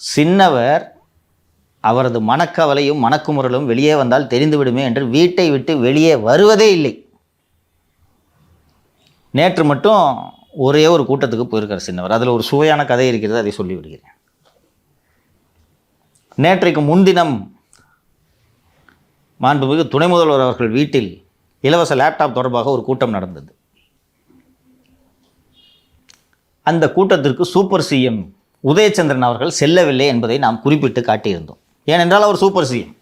சின்னவர் அவரது மனக்கவலையும் மனக்குமுறலும் வெளியே வந்தால் தெரிந்துவிடுமே என்று வீட்டை விட்டு வெளியே வருவதே இல்லை. நேற்று மட்டும் ஒரே ஒரு கூட்டத்துக்கு போயிருக்கார் சின்னவர். அதில் ஒரு சுவையான கதை இருக்கிறது, அதை சொல்லிவிடுகிறேன். நேற்றைக்கு முன்தினம் மாண்புமிகு துணை முதல்வர் அவர்கள் வீட்டில் இலவச லேப்டாப் தொடர்பாக ஒரு கூட்டம் நடந்தது. அந்த கூட்டத்திற்கு சூப்பர் சிஎம் உதயச்சந்திரன் அவர்கள் செல்லவில்லை என்பதை நாம் குறிப்பிட்டு காட்டியிருந்தோம். ஏனென்றால் அவர் சூப்பர் சிஎம்.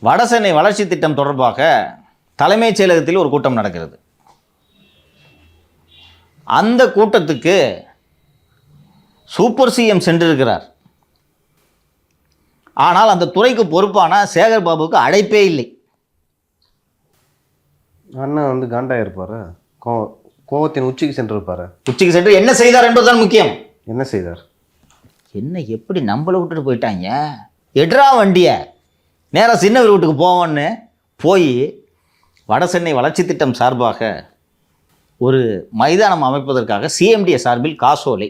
வடசென்னை வளர்ச்சி திட்டம் தொடர்பாக தலைமைச் செயலகத்தில் ஒரு கூட்டம் நடக்கிறது. அந்த கூட்டத்துக்கு சூப்பர் சிஎம் சென்றிருக்கிறார். ஆனால் அந்த துறைக்கு பொறுப்பான சேகர் பாபுக்கு அழைப்பே இல்லை. அண்ணா வந்து காண்டா இருப்பாரு, கோவத்தின் உச்சிக்கு சென்றிருப்பாரு. உச்சிக்கு சென்று என்ன செய்தார் என்பதுதான் முக்கியம். என்ன செய்தார்? என்ன எப்படி நம்மளை விட்டுட்டு போயிட்டாங்க, எட்ரா வண்டிய நேராக சின்னவர் வீட்டுக்கு போவோன்னு போய் வடசென்னை வளர்ச்சி திட்டம் சார்பாக ஒரு மைதானம் அமைப்பதற்காக சிஎம்டிஏ சார்பில் காசோலை.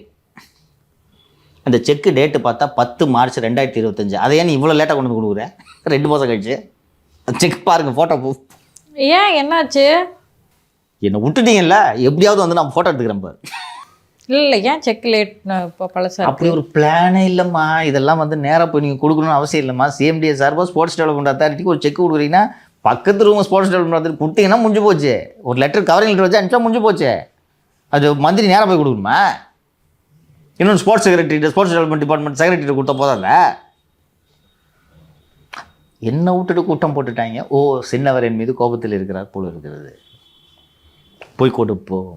அந்த செக்கு டேட்டு பார்த்தா 10 மார்ச் 2025. அதை ஏன் இவ்வளோ லேட்டாக கொண்டு வந்து கொடுக்குறேன்? 2 மாதம் கழிச்சு செக் பாருங்கள், ஃபோட்டோ. ஏன் என்னாச்சு? என்னை விட்டுட்டீங்கல்ல, எப்படியாவது வந்து நான் ஃபோட்டோ எடுத்துக்கிறேன் பாரு. இல்லை, ஏன் செக் லேட்? இப்போ பழசா அப்படி ஒரு பிளானே இல்லைம்மா. இதெல்லாம் வந்து நேராக போய் நீங்கள் கொடுக்கணும்னு அவசியம் இல்லைம்மா. சிஎம்டிஏ சார்பாக ஸ்போர்ட்ஸ் டெவலப்மெண்ட் அத்தாரிட்டிக்கு ஒரு செக் கொடுக்குறீங்கன்னா பக்கத்து ரூம் ஸ்போர்ட்ஸ் டெவலப்மெண்ட் அத்தாரிட்டி கொடுத்தீங்கன்னா முடிஞ்சு போச்சு. ஒரு லெட்டர் கவரிங் லெட்டர் வச்சு அனுப்பிச்சா முடிஞ்சு போச்சு. அது மந்திரி நேராக போய் கொடுக்கணுமா? இன்னொன்று sports secretary, sports development department secretary கொடுத்த போதாத என்ன விட்டுட்டு கூட்டம் போட்டுட்டாங்க. ஓ, சின்னவர் என் மீது கோபத்தில் இருக்கிறார் போல இருக்கிறது. போய் கொடுப்போம்.